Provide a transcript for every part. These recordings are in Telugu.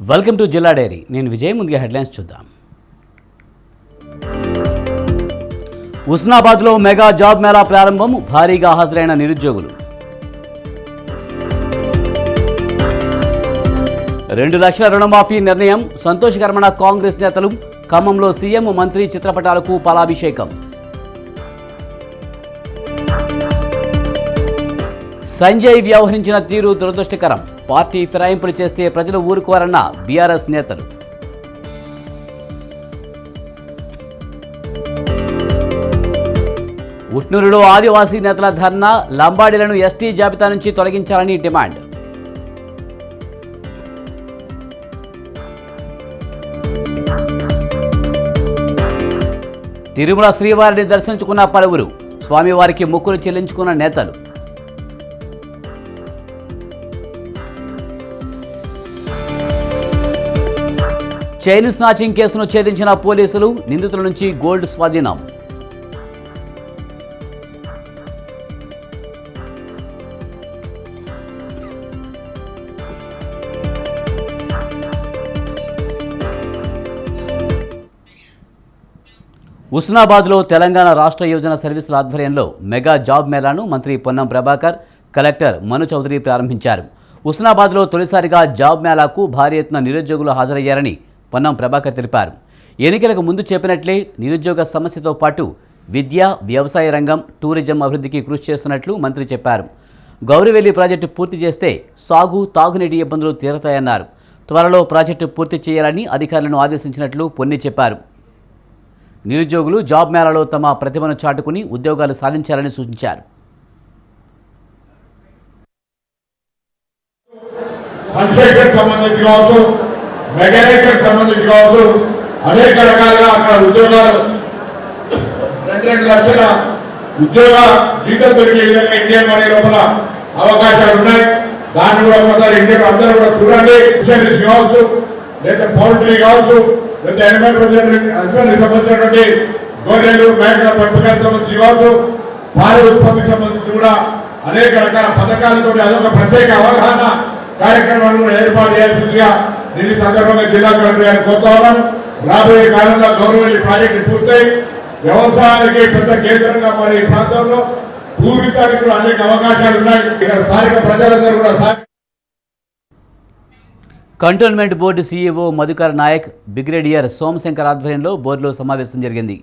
వెల్కమ్ టు జిల్లా డైరీ. నేను విజయ్. ముందుగా హెడ్లైన్స్ చూద్దాం. హుస్నాబాద్లో మెగా జాబ్ మేళా ప్రారంభం. భారీగా హాజరైన నిరుద్యోగులు. 2 లక్షల రుణమాఫీ నిర్ణయం సంతోషకరమైన కాంగ్రెస్ నేతలు. ఖమ్మంలో సీఎం మంత్రి చిత్రపటాలకు పాలాభిషేకం. సంజయ్ వ్యవహరించిన తీరు దురదృష్టకరం. పార్టీ ఫిరాయింపులు చేస్తే ప్రజలు ఊరుకోరన్న బీఆర్ఎస్ నేతలు. ఉట్నూరులో ఆదివాసీ నేతల ధర్నా. లంబాడీలను ఎస్టీ జాబితా నుంచి తొలగించాలని డిమాండ్. తిరుమల శ్రీవారిని దర్శించుకున్న పలువురు. స్వామివారికి మొక్కులు చెల్లించుకున్న నేతలు. చైన్ స్నాచింగ్ కేసును ఛేదించిన పోలీసులు. నిందితుల నుంచి గోల్డ్ స్వాధీనం. హుస్నాబాద్లో తెలంగాణ రాష్ట్ర యోజన సర్వీసుల ఆధ్వర్యంలో మెగా జాబ్ మేళాను మంత్రి పొన్నం ప్రభాకర్, కలెక్టర్ మను చౌదరి ప్రారంభించారు. హుస్నాబాద్లో తొలిసారిగా జాబ్ మేళాకు భారీ ఎత్తున నిరుద్యోగులు హాజరయ్యారని పొన్నం ప్రభాకర్ తెలిపారు. ఎన్నికలకు ముందు చెప్పినట్లే నిరుద్యోగ సమస్యతో పాటు విద్య, వ్యవసాయ రంగం, టూరిజం అభివృద్ధికి కృషి చేస్తున్నట్లు మంత్రి చెప్పారు. గౌరివెల్లి ప్రాజెక్టు పూర్తి చేస్తే సాగు, తాగునీటి ఇబ్బందులు తీరతాయన్నారు. త్వరలో ప్రాజెక్టు పూర్తి చేయాలని అధికారులను ఆదేశించినట్లు పొన్ని చెప్పారు. నిరుద్యోగులు జాబ్ మేళాలో తమ ప్రతిభను చాటుకుని ఉద్యోగాలు సాధించాలని సూచించారు. కన్స్ట్రక్షన్ సంబంధించి కావచ్చు, మెకానిక్స్ సంబంధించి కావచ్చు, అనేక రకాలుగా అక్కడ ఉద్యోగాలు 2 లక్షల ఉద్యోగ జీతం దొరికే విధంగా ఇండియన్ మనీ లోపల అవకాశాలు ఉన్నాయి. దాన్ని కూడా ఒకసారి ఇండియన్ అందరూ కూడా చూడండి. ఫిషరీస్ కావచ్చు, లేదా పౌల్ట్రీ కావచ్చు, లేదా యానిమల్ హస్బెండరీకి సంబంధించినటువంటి గొర్రెలు, మేకల పెంపకానికి సంబంధించి కావచ్చు, పాల ఉత్పత్తికి సంబంధించి కూడా అనేక రకాల పథకాలతో అదొక ప్రత్యేక అవగాహన కార్యక్రమాలను ఏర్పాటు చేయాల్సిందిగా నేను సందర్భంగా జిల్లా కలెక్టర్ గారిని కోరుతా ఉన్నాను. రాబోయే కాలంలో గౌరవల్లి ప్రాజెక్టు పూర్తయి వ్యవసాయానికి పెద్ద కేంద్రంగా మరి ఈ ప్రాంతంలో పూర్వీకానికి కూడా అనేక అవకాశాలు ఉన్నాయి. ఇక్కడ స్థానిక ప్రజలందరూ కూడా cantonment board CEO Madhukar Naik, brigadier Somashankar ఆధ్వర్యంలో బోర్డులో సమావేశం జరిగింది.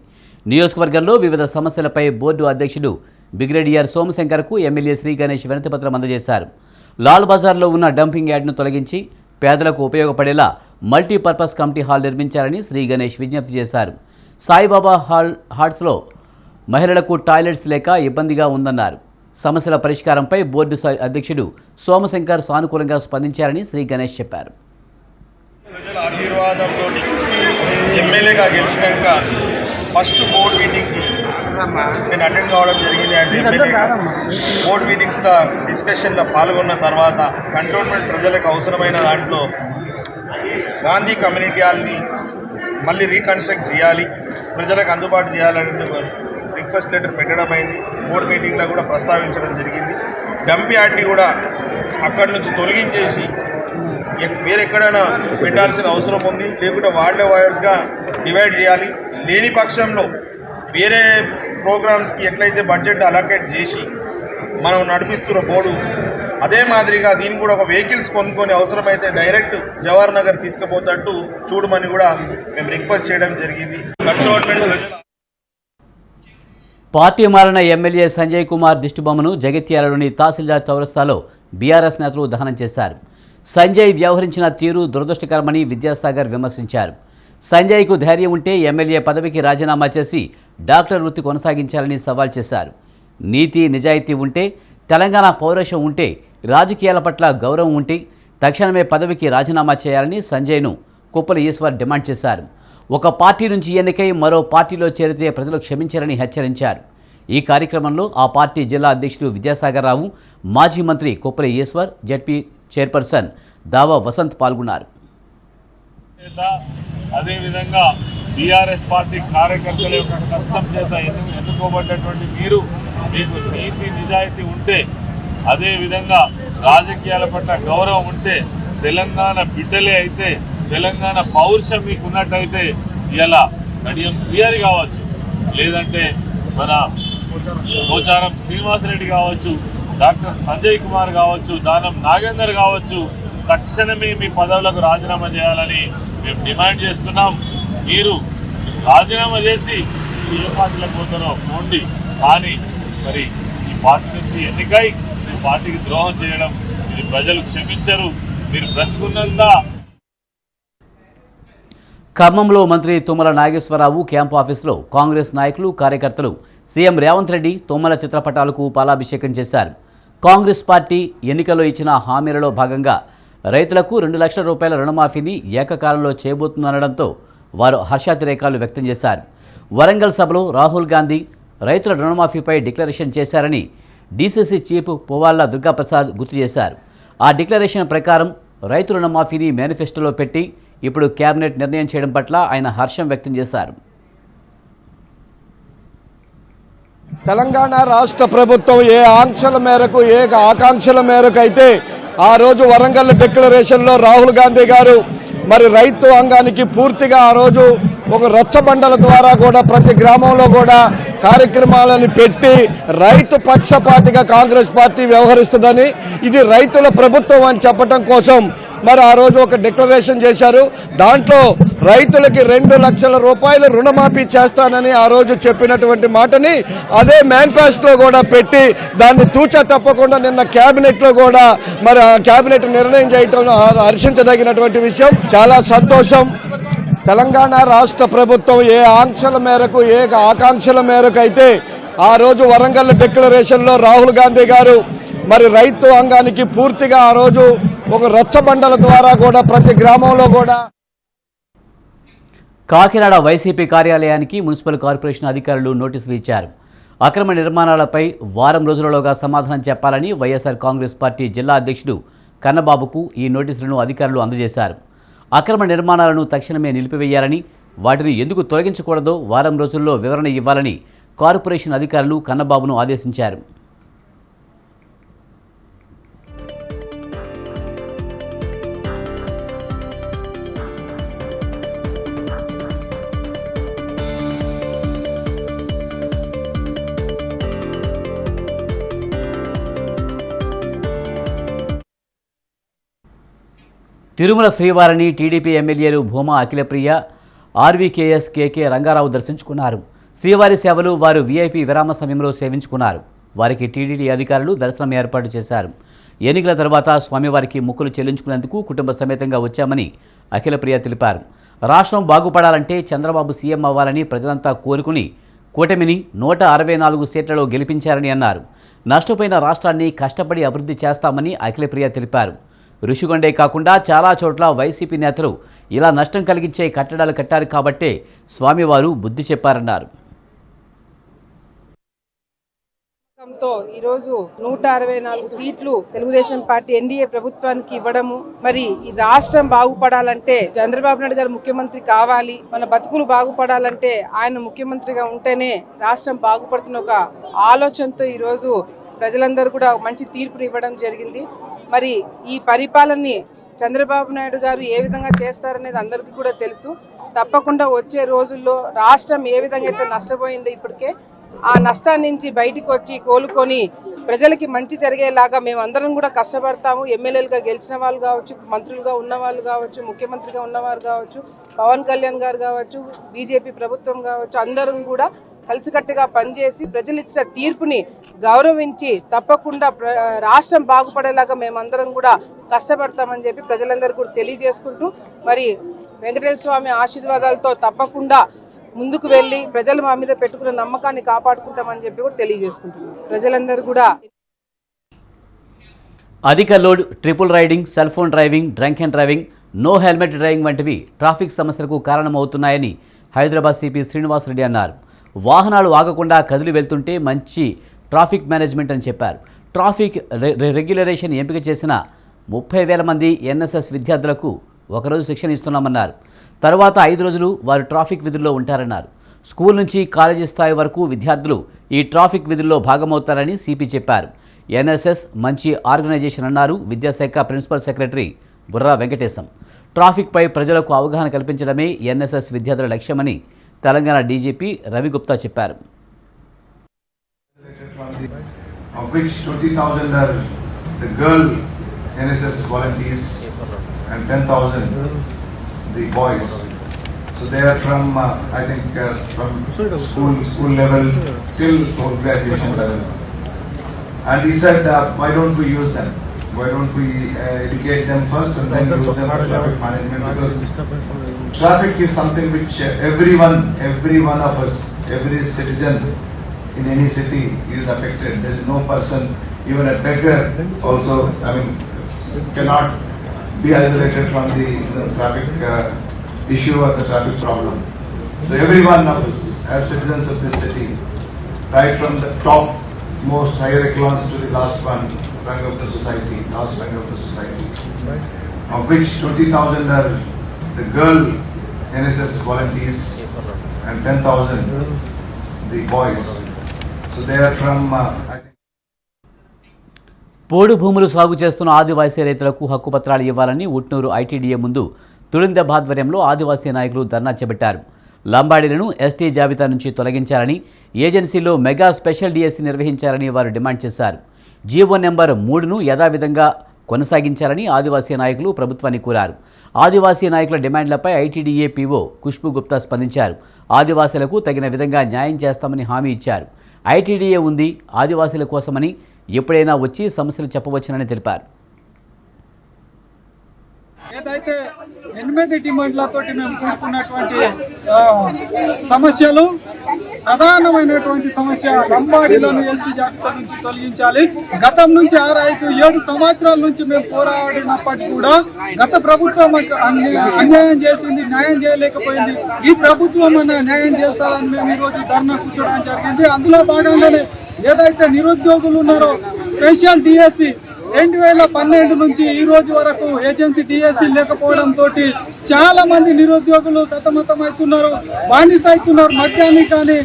నియోజకవర్గంలో వివిధ సమస్యలపై బోర్డు అధ్యక్షుడు బ్రిగేడియర్ సోమశంకర్కు ఎమ్మెల్యే శ్రీ గణేష్ వినతిపత్రం అందజేశారు. లాల్ బజార్లో ఉన్న డంపింగ్ యార్డ్ను తొలగించి పేదలకు ఉపయోగపడేలా మల్టీపర్పస్ కమిటీ హాల్ నిర్మించాలని శ్రీ గణేష్ విజ్ఞప్తి చేశారు. సాయిబాబా హార్ట్స్లో మహిళలకు టాయిలెట్స్ లేక ఇబ్బందిగా ఉందన్నారు. సమస్యల పరిష్కారంపై బోర్డు అధ్యక్షుడు సోమశంకర్ సానుకూలంగా స్పందించారని శ్రీ గణేష్ చెప్పారు. ప్రజల ఆశీర్వాదంతో ఎమ్మెల్యేగా గెలిచినాక ఫస్ట్ బోర్డు మీటింగ్కి నేను అటెండ్ కావడం జరిగింది. బోర్డు మీటింగ్స్ డిస్కషన్లో పాల్గొన్న తర్వాత కంటోన్మెంట్ ప్రజలకు అవసరమైన దాంట్లో గాంధీ కమ్యూనిటీ హాల్ని మళ్ళీ రీకన్స్ట్రక్ట్ చేయాలి, ప్రజలకు అందుబాటు చేయాలనే రిక్వెస్ట్ లెటర్ పెట్టడం అయింది. బోర్డు మీటింగ్లో కూడా ప్రస్తావించడం జరిగింది. డంప్ యార్డ్ని కూడా అక్కడి నుంచి తొలగించేసి వేరెక్కడైనా పెట్టాల్సిన అవసరం ఉంది, లేకుంటే వార్డుగా డివైడ్ చేయాలి. లేని పక్షంలో వేరే ప్రోగ్రామ్స్కి ఎట్లయితే బడ్జెట్ అలొకేట్ చేసి మనం నడిపిస్తున్న బోర్డు అదే మాదిరిగా దీన్ని కూడా ఒక వెహికల్స్ కొనుక్కొని అవసరమైతే డైరెక్ట్ జవహర్ నగర్ తీసుకుపోతట్టు చూడమని కూడా మేము రిక్వెస్ట్ చేయడం జరిగింది. పార్టీ మారిన ఎమ్మెల్యే సంజయ్ కుమార్ దిష్టిబొమ్మను జగిత్యాలలోని తహసీల్దార్ చౌరస్తాలో బీఆర్ఎస్ నేతలు దహనం చేశారు. సంజయ్ వ్యవహరించిన తీరు దురదృష్టకరమని విద్యాసాగర్ విమర్శించారు. సంజయ్కు ధైర్యం ఉంటే ఎమ్మెల్యే పదవికి రాజీనామా చేసి డాక్టర్ వృత్తి కొనసాగించాలని సవాల్ చేశారు. నీతి నిజాయితీ ఉంటే, తెలంగాణ పౌరుషం ఉంటే, రాజకీయాల పట్ల గౌరవం ఉంటే తక్షణమే పదవికి రాజీనామా చేయాలని సంజయ్ను కుప్పల ఈశ్వర్ డిమాండ్ చేశారు. ఒక పార్టీ నుంచి ఎన్నికై మరో పార్టీలో చేరితే ప్రజలు క్షమించారని హెచ్చరించారు. ఈ కార్యక్రమంలో ఆ పార్టీ జిల్లా అధ్యక్షుడు విద్యాసాగర్ రావు, మాజీ మంత్రి కుప్పల ఈశ్వర్, జడ్పీ చైర్పర్సన్ దావా వసంత్ పాల్గొన్నారు. అదేవిధంగా టీఆర్ఎస్ పార్టీ కార్యకర్తల యొక్క కష్టం చేత ఎన్నుకోబడ్డటువంటి మీరు, మీకు నీతి నిజాయితీ ఉంటే, అదేవిధంగా రాజకీయాల పట్ల గౌరవం ఉంటే తెలంగాణ బిడ్డలే అయితే, తెలంగాణ పౌరుషం మీకు ఉన్నట్టయితే ఇలా కడియం క్లియర్ కావచ్చు, లేదంటే మన పోచారం శ్రీనివాసరెడ్డి కావచ్చు, డాక్టర్ సంజయ్ కుమార్ కావచ్చు, దానం నాగేందర్ కావచ్చు, తక్షణమే మీ పదవులకు రాజీనామా చేయాలని మేము డిమాండ్ చేస్తున్నాం. మీరు రాజీనామా చేసి ఏ పార్టీలకు పోతారో పోండి, కానీ మరి ఈ పార్టీ నుంచి ఎన్నికై ఈ పార్టీకి ద్రోహం చేయడం ఇది ప్రజలు క్షమించరు. మీరు బ్రతుకున్నంత. ఖమ్మంలో మంత్రి తుమ్మల నాగేశ్వరరావు క్యాంపు ఆఫీసులో కాంగ్రెస్ నాయకులు కార్యకర్తలు సీఎం రేవంత్ రెడ్డి తుమ్మల చిత్రపటాలకు పాలాభిషేకం చేశారు. కాంగ్రెస్ పార్టీ ఎన్నికల్లో ఇచ్చిన హామీలలో భాగంగా రైతులకు 2 లక్షల రూపాయల రుణమాఫీని ఏకకాలంలో చేయబోతుందనడంతో వారు హర్షాతిరేకాలు వ్యక్తం చేశారు. వరంగల్ సభలో రాహుల్ గాంధీ రైతుల రుణమాఫీపై డిక్లరేషన్ చేశారని డీసీసీ చీఫ్ పువ్వాళ్ల దుర్గాప్రసాద్ గుర్తు చేశారు. ఆ డిక్లరేషన్ ప్రకారం రైతు రుణమాఫీని మేనిఫెస్టోలో పెట్టి ఇప్పుడు కేబినెట్ నిర్ణయం చేయడం పట్ల ఆయన హర్షం వ్యక్తం చేశారు. తెలంగాణ రాష్ట్ర ప్రభుత్వం ఏ ఆంక్షల మేరకు, ఏ ఆకాంక్షల మేరకు అయితే ఆ రోజు వరంగల్ డిక్లరేషన్లో రాహుల్ గాంధీ గారు మరి రైతు అంగానికి పూర్తిగా ఆ రోజు ఒక రచ్చబండల ద్వారా కూడా ప్రతి గ్రామంలో కూడా కార్యక్రమాలను పెట్టి రైతు పక్షపాతిగా కాంగ్రెస్ పార్టీ వ్యవహరిస్తుందని, ఇది రైతుల ప్రభుత్వం అని చెప్పడం కోసం మరి ఆ రోజు ఒక డిక్లరేషన్ చేశారు. దాంట్లో రైతులకి 2 లక్షల రూపాయలు రుణమాఫీ చేస్తానని ఆ రోజు చెప్పినటువంటి మాటని అదే మేనిఫెస్టోలో కూడా పెట్టి దాన్ని తూచా తప్పకుండా నిన్న కేబినెట్ లో కూడా మరి కేబినెట్ నిర్ణయం చేయటం హర్షించదగినటువంటి విషయం. చాలా సంతోషం. తెలంగాణ రాష్ట్ర ప్రభుత్వం ఏ ఆంక్షల మేరకు, ఏ ఆకాంక్షల మేరకు అయితే ఆ రోజు వరంగల్ డిక్లరేషన్లో రాహుల్ గాంధీ గారు మరి రైతు అంగానికి పూర్తిగా ఆ రోజు ఒక రచ్చబండల ద్వారా కూడా ప్రతి గ్రామంలో కూడా. కాకినాడ వైసీపీ కార్యాలయానికి మున్సిపల్ కార్పొరేషన్ అధికారులు నోటీసులు ఇచ్చారు. అక్రమ నిర్మాణాలపై వారం రోజులలోగా సమాధానం చెప్పాలని వైఎస్ఆర్ కాంగ్రెస్ పార్టీ జిల్లా అధ్యక్షుడు కన్నబాబుకు ఈ నోటీసులను అధికారులు అందజేశారు. అక్రమ నిర్మాణాలను తక్షణమే నిలిపివేయాలని, వాటిని ఎందుకు తొలగించకూడదో వారం రోజుల్లో వివరణ ఇవ్వాలని కార్పొరేషన్ అధికారులు కన్నబాబును ఆదేశించారు. తిరుమల శ్రీవారిని టీడీపీ ఎమ్మెల్యేలు భూమా అఖిలప్రియ, ఆర్వీకేఎస్ కేకే రంగారావు దర్శించుకున్నారు. శ్రీవారి సేవలు వారు వీఐపీ విరామ సమయంలో సేవించుకున్నారు. వారికి టీటీడీ అధికారులు దర్శనం ఏర్పాటు చేశారు. ఎన్నికల తర్వాత స్వామివారికి మొక్కులు చెల్లించుకునేందుకు కుటుంబ సమేతంగా వచ్చామని అఖిలప్రియ తెలిపారు. రాష్ట్రం బాగుపడాలంటే చంద్రబాబు సీఎం అవ్వాలని ప్రజలంతా కోరుకుని కూటమిని 164 సీట్లలో గెలిపించారని అన్నారు. నష్టపోయిన రాష్ట్రాన్ని కష్టపడి అభివృద్ధి చేస్తామని అఖిలప్రియ తెలిపారు. ఋషికొండే కాకుండా చాలా చోట్ల వైసీపీ నేతలు ఇలా నష్టం కలిగించే కట్టడాలు కట్టారు కాబట్టే స్వామివారు బుద్ధి చెప్పారన్నారు. ఈరోజు 164 సీట్లు తెలుగుదేశం పార్టీ ఎన్డీఏ ప్రభుత్వానికి ఇవ్వడము, మరి ఈ రాష్ట్రం బాగుపడాలంటే చంద్రబాబు నాయుడు గారు ముఖ్యమంత్రి కావాలి, మన బతుకులు బాగుపడాలంటే ఆయన ముఖ్యమంత్రిగా ఉంటేనే రాష్ట్రం బాగుపడుతున్న ఒక ఆలోచనతో ఈరోజు ప్రజలందరూ కూడా మంచి తీర్పుని ఇవ్వడం జరిగింది. మరి ఈ పరిపాలనని చంద్రబాబు నాయుడు గారు ఏ విధంగా చేస్తారనేది అందరికీ కూడా తెలుసు. తప్పకుండా వచ్చే రోజుల్లో రాష్ట్రం ఏ విధంగా అయితే నష్టపోయిందో ఇప్పటికే ఆ నష్టాన్ని నుంచి బయటికి వచ్చి కోలుకొని ప్రజలకి మంచి జరిగేలాగా మేమందరం కూడా కష్టపడతాము. ఎమ్మెల్యేలుగా గెలిచిన వాళ్ళు కావచ్చు, మంత్రులుగా ఉన్న వాళ్ళు కావచ్చు, ముఖ్యమంత్రిగా ఉన్నవారు కావచ్చు, పవన్ కళ్యాణ్ గారు కావచ్చు, బీజేపీ ప్రభుత్వం కావచ్చు, అందరం కూడా కలిసికట్టుగా పనిచేసి ప్రజలు ఇచ్చిన తీర్పుని గౌరవించి తప్పకుండా రాష్ట్రం బాగుపడేలాగా మేమందరం కూడా కష్టపడతామని చెప్పి ప్రజలందరూ కూడా తెలియజేసుకుంటూ, మరి వెంకటేశ్వర స్వామి ఆశీర్వాదాలతో తప్పకుండా ముందుకు వెళ్ళి ప్రజలు మా మీద పెట్టుకున్న నమ్మకాన్ని కాపాడుకుంటామని చెప్పి కూడా తెలియజేసుకుంటున్నాం. ప్రజలందరూ కూడా అధిక load, triple riding, cell phone driving, drunk and driving, no helmet driving వంటివి ట్రాఫిక్ సమస్యలకు కారణమవుతున్నాయని హైదరాబాద్ సిపి శ్రీనివాసరెడ్డి అన్నారు. వాహనాలు ఆగకుండా కదిలి వెళ్తుంటే మంచి ట్రాఫిక్ మేనేజ్మెంట్ అని చెప్పారు. ట్రాఫిక్ రెగ్యులేషన్ ఎంపిక చేసిన 30,000 మంది ఎన్ఎస్ఎస్ విద్యార్థులకు ఒకరోజు శిక్షణ ఇస్తున్నామన్నారు. తర్వాత 5 రోజులు వారు ట్రాఫిక్ విధుల్లో ఉంటారన్నారు. స్కూల్ నుంచి కాలేజీ స్థాయి వరకు విద్యార్థులు ఈ ట్రాఫిక్ విధుల్లో భాగమవుతారని సిపి చెప్పారు. ఎన్ఎస్ఎస్ మంచి ఆర్గనైజేషన్ అన్నారు విద్యాశాఖ ప్రిన్సిపల్ సెక్రటరీ బుర్రా వెంకటేశం. ట్రాఫిక్పై ప్రజలకు అవగాహన కల్పించడమే ఎన్ఎస్ఎస్ విద్యార్థుల లక్ష్యమని తెలంగాణ డీజీపీ రవిగుప్తా చెప్పారు. Of which 20,000 are the girl NSS volunteers and 10,000 the boys. So they are from I think from school level till post graduation level. And he said, why don't we use them? Why don't we educate them first and then use them for traffic management? Because traffic is something which every one of us, every citizen in any city is affected. There is no person, even a beggar also, cannot be isolated from the traffic issue or the traffic problem. So every one of us, as citizens of this city, right from the top most higher echelons to the last rung of the society, of which 20,000 are the girl NSS volunteers and 10,000 the boys. So they are from I think. పోడు భూములు సాగు చేస్తున్న ఆదివాసీ రైతులకు హక్కు పత్రాలు ఇవ్వాలని ఉట్నూరు ఐటీడీఏ ముందు తుళిందెబ్ ఆధ్వర్యంలో ఆదివాసీ నాయకులు ధర్నా చేపట్టారు. లంబాడీలను ఎస్టీ జాబితా నుంచి తొలగించాలని, ఏజెన్సీలో మెగా స్పెషల్ డిఎస్సీ నిర్వహించాలని వారు డిమాండ్ చేశారు. జీవో నెంబర్ 3ను యథావిధంగా కొనసాగించాలని ఆదివాసీ నాయకులు ప్రభుత్వాన్ని కోరారు. ఆదివాసీ నాయకుల డిమాండ్లపై ఐటీడీఏ పీఓ ఖుష్బూ గుప్తా స్పందించారు. ఆదివాసీలకు తగిన విధంగా న్యాయం చేస్తామని హామీ ఇచ్చారు. ఐటీడీఏ ఉంది ఆదివాసీల కోసమని, ఎప్పుడైనా వచ్చి సమస్యలు చెప్పవచ్చునని తెలిపారు. ఏదైతే 8 డిమాండ్లతో మేము కూడుకున్నటువంటి సమస్యలు, ప్రధానమైనటువంటి సమస్య లంబాడీలను ఎస్టీ జాబితా నుంచి తొలగించాలి. గతం నుంచి 6-7 సంవత్సరాల నుంచి మేము పోరాడినప్పటికీ కూడా గత ప్రభుత్వం అన్యాయం చేసింది, న్యాయం చేయలేకపోయింది. ఈ ప్రభుత్వం న్యాయం చేస్తారని మేము ఈరోజు ధర్నా కూర్చోవడం జరిగింది. అందులో భాగంగానే ఏదైతే నిరుద్యోగులు ఉన్నారో స్పెషల్ డిఎస్సి 2012 నుంచి ఈ రోజు వరకు ఏజెన్సీ డిఎస్సీ లేకపోవడంతో చాలా మంది నిరుద్యోగులు సతమతమవుతున్నారు, బానిస అవుతున్నారు. మద్యానికి కానీ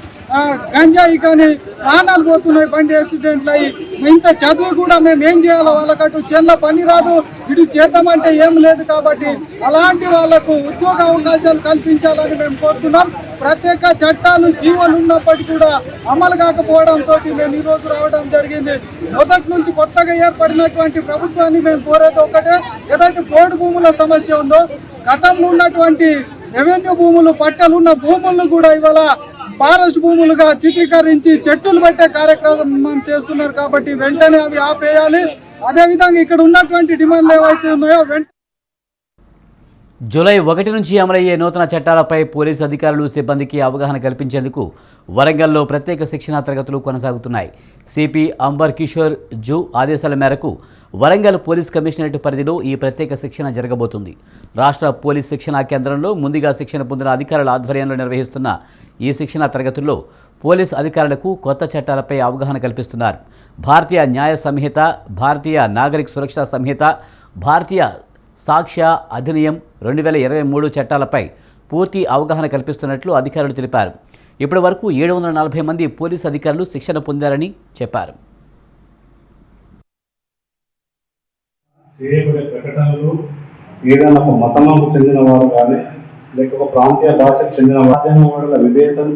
గంజాయి కానీ ప్రాణాలు పోతున్నాయి, బండి యాక్సిడెంట్లు అయ్యి. ఇంత చదువు కూడా మేము ఏం చేయాలో వాళ్ళకటు చేనుల పని రాదు, ఇటు చేద్దామంటే ఏం లేదు. కాబట్టి అలాంటి వాళ్లకు ఉద్యోగ అవకాశాలు కల్పించాలని మేము కోరుతున్నాం. ప్రత్యేక చట్టాలు జీవోలు ఉన్నప్పటికీ కూడా అమలు కాకపోవడంతో మేము ఈ రోజు రావడం జరిగింది. మొదటి నుంచి కొత్తగా ఏర్పడినటువంటి ప్రభుత్వాన్ని మేము కోరేది ఒకటే, ఏదైతే పోడు భూముల సమస్య ఉందో, గతంలో ఉన్నటువంటి రెవెన్యూ భూములు, పట్టాలున్న భూములను కూడా ఇవాళ ఫారెస్ట్ భూములుగా చిత్రీకరించి చెట్టులు పెట్టే కార్యక్రమం చేస్తున్నారు. కాబట్టి వెంటనే అవి ఆపేయాలి. అదేవిధంగా ఇక్కడ ఉన్నటువంటి డిమాండ్లు ఏవైతే ఉన్నాయో జూలై 1 నుంచి అమలయ్యే నూతన చట్టాలపై పోలీసు అధికారులు, సిబ్బందికి అవగాహన కల్పించేందుకు వరంగల్లో ప్రత్యేక శిక్షణా తరగతులు కొనసాగుతున్నాయి. సిపి అంబర్ కిషోర్ జూ ఆదేశాల మేరకు వరంగల్ పోలీస్ కమిషనరేట్ పరిధిలో ఈ ప్రత్యేక శిక్షణ జరగబోతుంది. రాష్ట్ర పోలీస్ శిక్షణా కేంద్రంలో ముందుగా శిక్షణ పొందిన అధికారుల ఆధ్వర్యంలో నిర్వహిస్తున్న ఈ శిక్షణా తరగతుల్లో పోలీస్ అధికారులకు కొత్త చట్టాలపై అవగాహన కల్పిస్తున్నారు. భారతీయ న్యాయ సంహిత, భారతీయ నాగరిక సురక్షా సంహిత, భారతీయ సాక్ష్య అధినియం 2023 చట్టాలపై పూర్తి అవగాహన కల్పిస్తున్నట్లు అధికారులు తెలిపారు. ఇప్పటి వరకు 740 మంది పోలీసు అధికారులు శిక్షణ పొందారని చెప్పారు. చేయబడే ప్రకటనలు ఏదైనా ఒక మతంకు చెందిన వారు కానీ లేక ఒక ప్రాంతీయ భాషకు చెందిన రాజ్యాంగ విధేయతను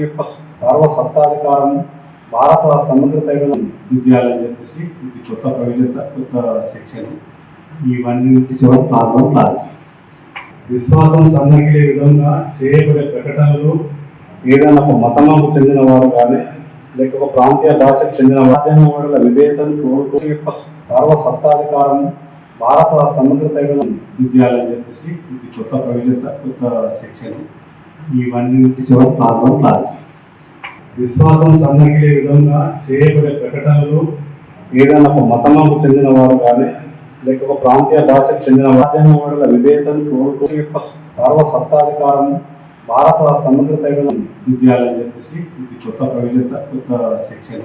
యొక్క సర్వసత్తాధికారం భారత సముద్ర తీరం విద్యాలని చెప్పేసి ఇది కొత్త ప్రొవిజన్స్, కొత్త శిక్షణ. ఇవన్నీ విశ్వాసం సన్నగిలే విధంగా చేయబడే ప్రకటనలు ఏదైనా ఒక మతంకు చెందిన వారు కానీ లేక ఒక ప్రాంతీయ భాషకు చెందిన రాజ్యాంగ విధేయతను యొక్క సర్వసత్తాధికారం భారత సముద్ర తీరం విద్యాలని చెప్పేసి ఇది కొత్త ప్రొవిజన్స్, కొత్త శిక్షణ. ఇవన్నీ విశ్వాసం సన్నగిలే విధంగా చేయబడే ప్రకటనలు ఏదైనా ఒక మతంకు చెందిన వారు కానీ లేక ఒక ప్రాంతీయ భాషకు చెందిన రాజ్యాంగ విధేయతను యొక్క సర్వసత్తాధికారం భారత సముద్ర తీరం విద్యాలని చెప్పేసి ఇది కొత్త ప్రొవిజన్స్, కొత్త శిక్షణ.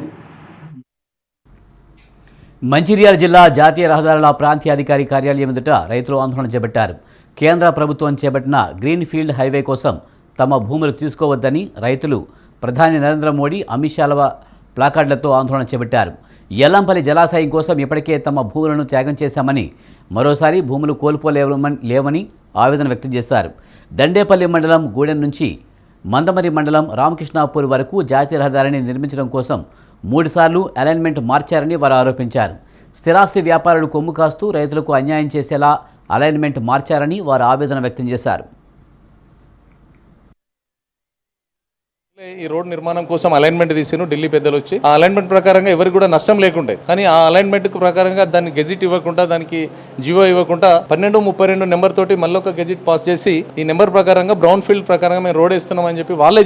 మంచిర్యాల జిల్లా జాతీయ రహదారుల ప్రాంతీయ అధికారి కార్యాలయం ఎదుట రైతులు ఆందోళన చేపట్టారు. కేంద్ర ప్రభుత్వం చేపట్టిన గ్రీన్ ఫీల్డ్ హైవే కోసం తమ భూములు తీసుకోవద్దని రైతులు ప్రధాని నరేంద్ర మోడీ, అమిత్ షాల ప్లాకార్డులతో ఆందోళన చేపట్టారు. ఎల్లంపల్లి జలాశయం కోసం ఇప్పటికే తమ భూములను త్యాగం చేశామని, మరోసారి భూములు కోల్పోలేవని ఆవేదన వ్యక్తం చేశారు. దండేపల్లి మండలం గూడెం నుంచి మందమరి మండలం రామకృష్ణాపూర్ వరకు జాతీయ రహదారిని నిర్మించడం కోసం 3 సార్లు అలైన్మెంట్ మార్చారని వారు ఆరోపించారు. స్థిరాస్తి వ్యాపారులు కొమ్ము కాస్తూ రైతులకు అన్యాయం చేసేలా అలైన్మెంట్ మార్చారని వారు ఆవేదన వ్యక్తం చేశారు. ఈ రోడ్ నిర్మాణం కోసం అలైన్మెంట్ తీసిను ఢిల్లీ పెద్దలు వచ్చి ఆ అలైన్మెంట్ ప్రకారంగా ఎవరికి కూడా నష్టం లేకుండే, కానీ ఆ అలైన్మెంట్ ప్రకారంగా దాన్ని గెజిట్ ఇవ్వకుండా, దానికి జీవో ఇవ్వకుండా 1232 నెంబర్ తోటి మళ్ళీ ఒక గెజిట్ పాస్ చేసి ఈ నెంబర్ ప్రకారంగా బ్రౌన్ ఫీల్డ్ ప్రకారంగా మేము రోడ్ వేస్తున్నాం అని చెప్పి వాళ్ళే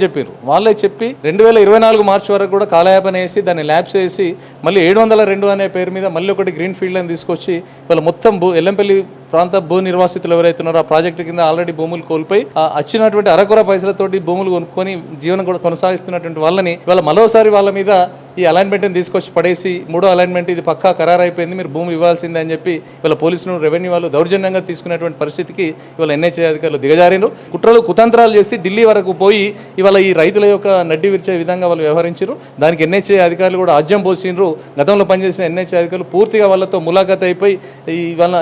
చెప్పి 2024 మార్చి వరకు కూడా కాలయాపన వేసి దాన్ని ల్యాబ్స్ వేసి మళ్ళీ 702 అనే పేరు మీద మళ్ళీ ఒకటి గ్రీన్ ఫీల్డ్ అని తీసుకొచ్చి వాళ్ళ మొత్తం ఎల్లంపల్లి ప్రాంత భూ నిర్వాసితులు ఎవరైతున్నారో ఆ ప్రాజెక్టు కింద ఆల్రెడీ భూములు కోల్పోయి వచ్చినటువంటి అరకొర పైసలతోటి భూములు కొనుక్కొని జీవనం కూడా కొనసాగిస్తున్నటువంటి వాళ్ళని ఇవాళ మరోసారి వాళ్ళ మీద ఈ అలైన్మెంట్ని తీసుకొచ్చి పడేసి 3వ అలైన్మెంట్ ఇది పక్కా ఖరారైపోయింది, మీరు భూమి ఇవ్వాల్సిందే అని చెప్పి ఇవాళ పోలీసులు రెవెన్యూ వాళ్ళు దౌర్జన్యంగా తీసుకునేటువంటి పరిస్థితికి ఇవాళ ఎన్హెచ్ఐ అధికారులు దిగజారిను. కుట్రలు కుతంత్రాలు చేసి ఢిల్లీ వరకు పోయి ఇవాళ ఈ రైతుల యొక్క నడ్డి విరిచే విధంగా వాళ్ళు వ్యవహరించారు. దానికి ఎన్హెచ్ఐ అధికారులు కూడా ఆజ్యం పోసిండ్రు. గతంలో పనిచేసిన ఎన్హెచ్ఐ అధికారులు పూర్తిగా వాళ్ళతో ములాఖత్ అయిపోయి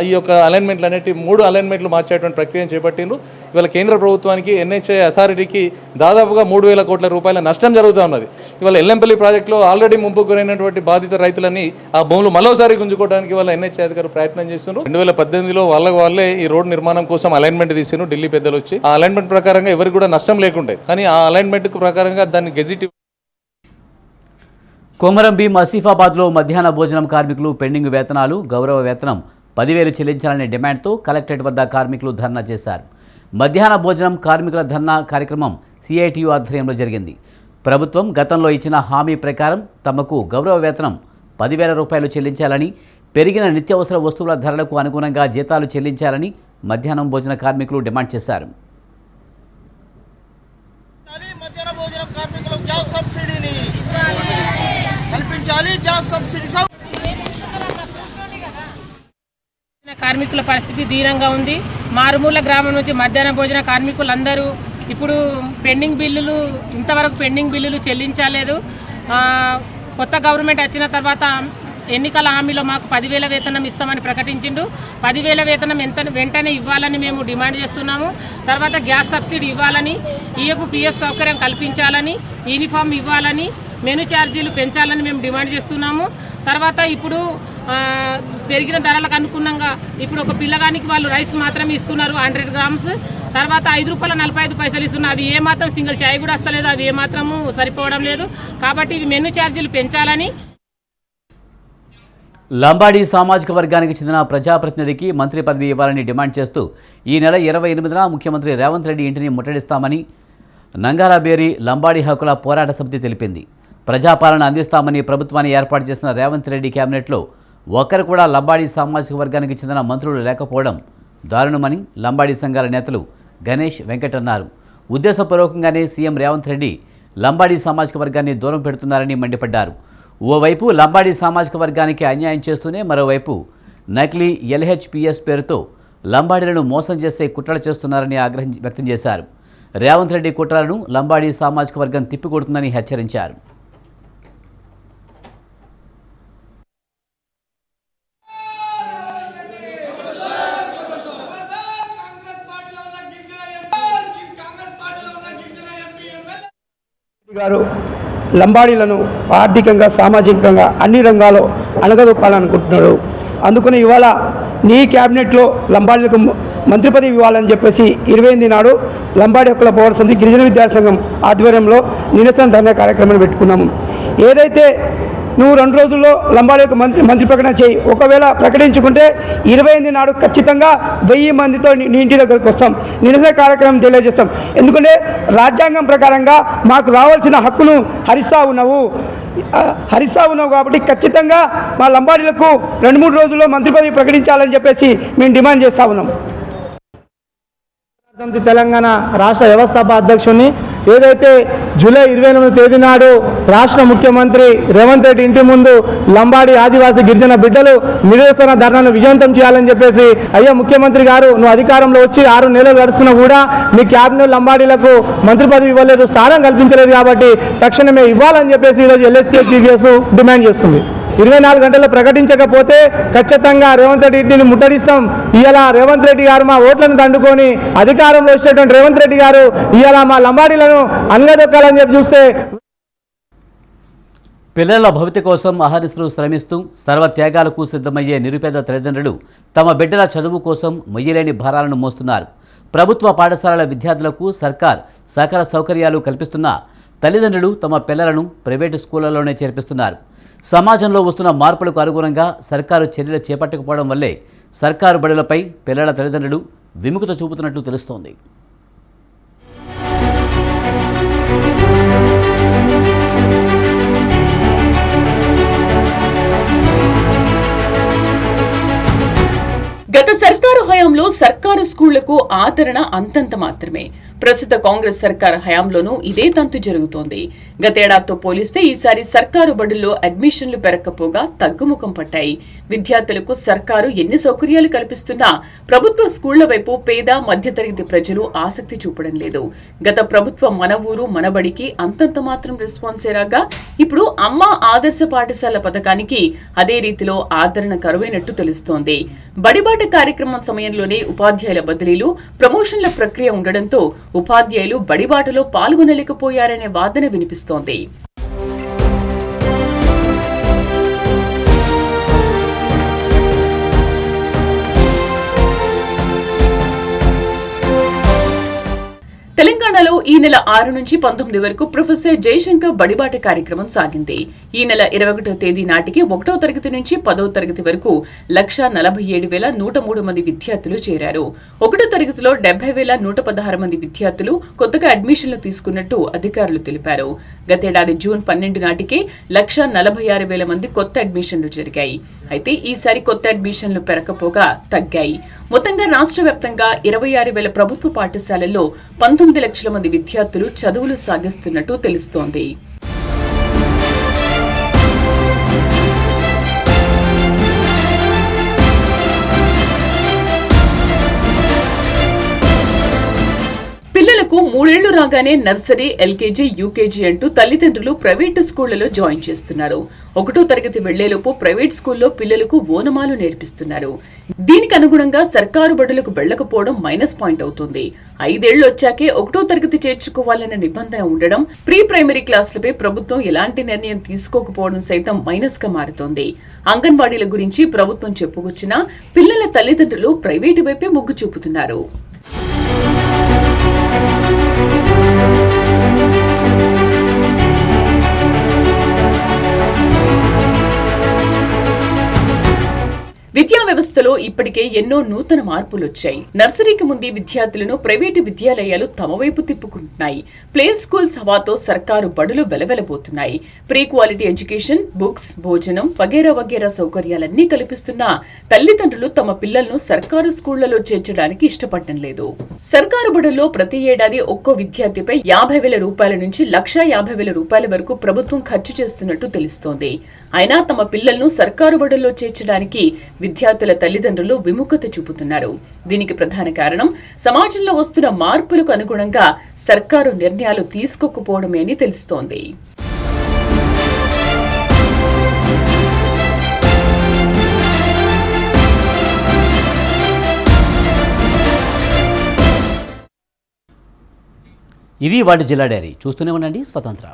ఈ యొక్క అలైన్మెంట్లు అనేటి 3 అలైన్మెంట్లు మార్చేటువంటి ప్రక్రియను చేపట్టిండ్రు. ఇవాళ కేంద్ర ప్రభుత్వానికి ఎన్హెచ్ఐ అథారిటీకి దాదాపుగా 3,000 కోట్ల రూపాయల నష్టం జరుగుతూ ఉన్నది. ఇవాళ ఎల్లంపల్లి ప్రాజెక్టులో ఆల్రెడీ ముంపుకు గురైనటువంటి బాధిత రైతులని ఆ భూములు మరోసారి గుంజుకోవడానికి వాళ్ళ ఎన్హెచ్ఐ అధికారులు ప్రయత్నం చేస్తున్నారు. 2018లో వాళ్ళే ఈ రోడ్ నిర్మాణం కోసం అలైన్మెంట్ తీసిను ఢిల్లీ పెద్దలు వచ్చి ఆ అలైన్మెంట్ ప్రకారంగా ఎవరికి కూడా నష్టం లేకుండే, కానీ ఆ అలైన్మెంట్ ప్రకారంగా దాన్ని గెజిట్. కొమరం భీం ఆసిఫాబాద్లో మధ్యాహ్న భోజనం కార్మికులు పెండింగ్ వేతనాలు, గౌరవ వేతనం 10,000 చెల్లించాలనే డిమాండ్తో కలెక్టరేట్ వద్ద కార్మికులు ధర్నా చేశారు. మధ్యాహ్న భోజనం కార్మికుల ధర్నా కార్యక్రమం సిఐటియు ఆధ్వర్యంలో జరిగింది. ప్రభుత్వం గతంలో ఇచ్చిన హామీ ప్రకారం తమకు గౌరవ వేతనం 10,000 రూపాయలు చెల్లించాలని, పెరిగిన నిత్యావసర వస్తువుల ధరలకు అనుగుణంగా జీతాలు చెల్లించాలని మధ్యాహ్నం భోజన కార్మికులు డిమాండ్ చేశారు. కార్మికుల పరిస్థితి దీనంగా ఉంది. మారుమూల గ్రామం నుంచి మధ్యాహ్న భోజన కార్మికులందరూ ఇప్పుడు ఇంతవరకు పెండింగ్ బిల్లులు చెల్లించలేదు. కొత్త గవర్నమెంట్ వచ్చిన తర్వాత ఎన్నికల హామీలో మాకు 10,000 వేతనం ఇస్తామని ప్రకటించిండు. 10,000 వేతనం వెంటనే ఇవ్వాలని మేము డిమాండ్ చేస్తున్నాము. తర్వాత గ్యాస్ సబ్సిడీ ఇవ్వాలని, పిఎఫ్ సౌకర్యం కల్పించాలని, యూనిఫామ్ ఇవ్వాలని, మెను ఛార్జీలు పెంచాలని మేము డిమాండ్ చేస్తున్నాము. తర్వాత ఇప్పుడు పెరిగిన ధరలకు అనుగుణంగా ఇప్పుడు ఒక పిల్లగానికి వాళ్ళు రైస్ మాత్రమే ఇస్తున్నారు 100 గ్రామ్స్. తర్వాత ₹5.45 ఇస్తున్నారు. అవి ఏమాత్రం సింగిల్ చాయ్ కూడా వస్తలేదు, అవి ఏమాత్రము సరిపోవడం లేదు. కాబట్టి ఇవి మెను ఛార్జీలు పెంచాలని. లంబాడీ సామాజిక వర్గానికి చెందిన ప్రజాప్రతినిధికి మంత్రి పదవి ఇవ్వాలని డిమాండ్ చేస్తూ ఈ నెల 28న ముఖ్యమంత్రి రేవంత్ రెడ్డి ఇంటిని ముట్టడిస్తామని నంగాలబేరి లంబాడీ హక్కుల పోరాట సమితి తెలిపింది. ప్రజాపాలన అందిస్తామని ప్రభుత్వాన్ని ఏర్పాటు చేసిన రేవంత్ రెడ్డి కేబినెట్లో ఒక్కరు కూడా లంబాడీ సామాజిక వర్గానికి చెందిన మంత్రులు లేకపోవడం దారుణమని లంబాడీ సంఘాల నేతలు గణేష్ వెంకట్ అన్నారు. ఉద్దేశపూర్వకంగానే సీఎం రేవంత్ రెడ్డి లంబాడీ సామాజిక వర్గాన్ని దూరం పెడుతున్నారని మండిపడ్డారు. ఓవైపు లంబాడీ సామాజిక వర్గానికి అన్యాయం చేస్తూనే మరోవైపు నకిలీ LHPS పేరుతో లంబాడీలను మోసం చేసే కుట్రలు చేస్తున్నారని ఆగ్రహం వ్యక్తం చేశారు. రేవంత్ రెడ్డి కుట్రలను లంబాడీ సామాజిక వర్గం తిప్పికొడుతుందని హెచ్చరించారు. గారు లంబాడీలను ఆర్థికంగా, సామాజికంగా అన్ని రంగాల్లో అణగదొక్కాలనుకుంటున్నారు. అందుకని ఇవాళ నీ క్యాబినెట్లో లంబాడీలకు మంత్రి పదవి ఇవ్వాలని చెప్పేసి 28 నాడు లంబాడీ హక్కుల పోరాట సమితి గిరిజన విద్యార్థి సంఘం ఆధ్వర్యంలో నిరసన ధర్నా కార్యక్రమాన్ని పెట్టుకున్నాము. ఏదైతే నువ్వు 2 రోజుల్లో లంబాడీలకు మంత్రి ప్రకటన చేయి, ఒకవేళ ప్రకటించుకుంటే 28 నాడు ఖచ్చితంగా 1000 మందితో నీ ఇంటి దగ్గరకు వస్తాం, నిరసన కార్యక్రమం తెలియజేస్తాం. ఎందుకంటే రాజ్యాంగం ప్రకారంగా మాకు రావాల్సిన హక్కును హరిస్తా ఉన్నావు కాబట్టి ఖచ్చితంగా మా లంబాడీలకు 2-3 రోజుల్లో మంత్రి పదవి ప్రకటించాలని చెప్పేసి మేము డిమాండ్ చేస్తూ ఉన్నాం. సమితి తెలంగాణ రాష్ట్ర వ్యవస్థాపక అధ్యక్షుడిని ఏదైతే జూలై 28వ తేదీ నాడు రాష్ట్ర ముఖ్యమంత్రి రేవంత్ రెడ్డి ఇంటి ముందు లంబాడీ ఆదివాసీ గిరిజన బిడ్డలు నిరసన ధర్నాను విజయవంతం చేయాలని చెప్పేసి, అయ్యా ముఖ్యమంత్రి గారు నువ్వు అధికారంలో వచ్చి 6 నెలలు గడుస్తున్నా కూడా మీ క్యాబినెట్ లంబాడీలకు మంత్రి పదవి ఇవ్వలేదు, స్థానం కల్పించలేదు. కాబట్టి తక్షణమే ఇవ్వాలని చెప్పేసి ఈరోజు LSPS డిమాండ్ చేస్తుంది. 24 గంటల్లో ప్రకటించకపోతే ఖచ్చితంగా రేవంత్ రెడ్డిని ముట్టడిస్తాం. ఇవాళ రేవంత్ రెడ్డి గారు మా ఓట్లను దండుకొని అధికారంలో వచ్చేటువంటి రేవంత్ రెడ్డి గారు ఇవాళ మా లంబాడీలను అనగదొక్కాలని చెప్పి చూస్తే పిల్లల భవిత కోసం అహర్నిశలు శ్రమిస్తూ సర్వత్యాగాలకు సిద్ధమయ్యే నిరుపేద తల్లిదండ్రులు తమ బిడ్డల చదువు కోసం మొయ్యలేని భారాలను మోస్తున్నారు. ప్రభుత్వ పాఠశాలల విద్యార్థులకు సర్కార్ సకల సౌకర్యాలు కల్పిస్తున్నా తల్లిదండ్రులు తమ పిల్లలను ప్రైవేటు స్కూళ్లలోనే చేర్పిస్తున్నారు. సమాజంలో వస్తున్న మార్పులకు అనుగుణంగా సర్కారు చర్యలు చేపట్టకపోవడం వల్లే సర్కారు బడులపై పిల్లల తల్లిదండ్రులు విముఖత చూపుతున్నట్లు తెలుస్తోంది. గత సర్కారు హయాంలో సర్కారు స్కూళ్లకు ఆదరణ అంతంత మాత్రమే. ప్రస్తుత కాంగ్రెస్ సర్కారు హయాంలోనూ ఇదే తంతు జరుగుతోంది. గతేడాదితో పోలిస్తే ఈసారి సర్కారు బడుల్లో అడ్మిషన్లు పెరగకపోగా తగ్గుముఖం పట్టాయి. విద్యార్థులకు సర్కారు ఎన్ని సౌకర్యాలు కల్పిస్తున్నా ప్రభుత్వ స్కూళ్ల వైపు పేద మధ్యతరగతి ప్రజలు ఆసక్తి చూపడం లేదు. గత ప్రభుత్వ మన ఊరు మనబడికి అంతంత మాత్రం రెస్పాన్సే రాగా ఇప్పుడు అమ్మ ఆదర్శ పాఠశాల పథకానికి అదే రీతిలో ఆదరణ కరువైనట్టు తెలుస్తోంది. బడిబాట కార్యక్రమం సమయంలోనే ఉపాధ్యాయుల బదిలీలు, ప్రమోషన్ల ప్రక్రియ ఉండడంతో ఉపాధ్యాయులు బడిబాటలో పాల్గొనలేకపోయారనే వాదన వినిపిస్తోంది. తెలంగాణలో ఈ నెల 6 నుంచి 19 వరకు ప్రొఫెసర్ జయశంకర్ బడిబాట కార్యక్రమం సాగింది. ఈ నెల 21వ తేదీ నాటికి 1వ తరగతి నుంచి 10వ తరగతి వరకు 1,47,103 మంది విద్యార్థులు చేరారు. 1వ తరగతిలో 70,116 మంది విద్యార్థులు కొత్తగా అడ్మిషన్లు తీసుకున్నట్టు అధికారులు తెలిపారు. గతేడాది జూన్ 12 నాటికి 1,46,000 మంది కొత్త అడ్మిషన్లు జరిగాయి. అయితే ఈసారి కొత్త అడ్మిషన్లు పెరగపోగా తగ్గాయి. మొత్తంగా రాష్ట్ర వ్యాప్తంగా 26,000 ప్రభుత్వ పాఠశాలల్లో 19 లక్షల మంది విద్యార్థులు చదువులు సాగిస్తున్నట్టు తెలుస్తోంది. పిల్లలకు 3 ఏళ్లు రాగానే నర్సరీ, ఎల్కేజీ, యూకేజీ అంటూ తల్లిదండ్రులు ప్రైవేటు స్కూళ్లలో జాయిన్ చేస్తున్నారు. 1వ తరగతి వెళ్లేలోపు ప్రైవేట్ స్కూల్లో పిల్లలకు ఓనమాలు నేర్పిస్తున్నారు. దీనికి అనుగుణంగా సర్కారు బడులకు వెళ్లకపోవడం మైనస్ పాయింట్ అవుతుంది. 5 ఏళ్లు వచ్చాకే 1వ తరగతి చేర్చుకోవాలన్న నిబంధన ఉండడం, ప్రీ ప్రైమరీ క్లాసులపై ప్రభుత్వం ఎలాంటి నిర్ణయం తీసుకోకపోవడం సైతం మైనస్ గా మారుతోంది. అంగన్వాడీల గురించి ప్రభుత్వం చెప్పుకొచ్చినా పిల్లల తల్లిదండ్రులు ప్రైవేటు వైపే మొగ్గు చూపుతున్నారు. విద్యా వ్యవస్థలో ఇప్పటికే ఎన్నో నూతన మార్పులు వచ్చాయి. నర్సరీకి ముందే విద్యార్థులను ప్రైవేటు విద్యాలయాలు తమ వైపు తిప్పుకుంటున్నాయి. ప్లే స్కూల్స్ హవాతో సర్కారు బడులు వెలవెలబోతున్నాయి. ప్రీ క్వాలిటీ ఎడ్యుకేషన్, బుక్స్, భోజనం వగేరా వగేరా సౌకర్యాలన్నీ కల్పిస్తున్నా తల్లిదండ్రులు తమ పిల్లలను సర్కారు స్కూళ్లలో చేర్చడానికి ఇష్టపడటం లేదు. సర్కారు బడుల్లో ప్రతి ఏడాది ఒక్కో విద్యార్థిపై 50,000 రూపాయల నుంచి 1,50,000 రూపాయల వరకు ప్రభుత్వం ఖర్చు చేస్తున్నట్టు తెలుస్తోంది. అయినా తమ పిల్లలను సర్కారు బడుల్లో చేర్చడానికి విద్యార్థుల తల్లిదండ్రులు విముఖత చూపుతున్నారు. దీనికి ప్రధాన కారణం సమాజంలో వస్తున్న మార్పులకు అనుగుణంగా సర్కారు నిర్ణయాలు తీసుకోకపోవడమే అని తెలుస్తోంది. ఇది వాటి జిల్లా డైరీ. చూస్తూనే ఉండండి స్వతంత్ర.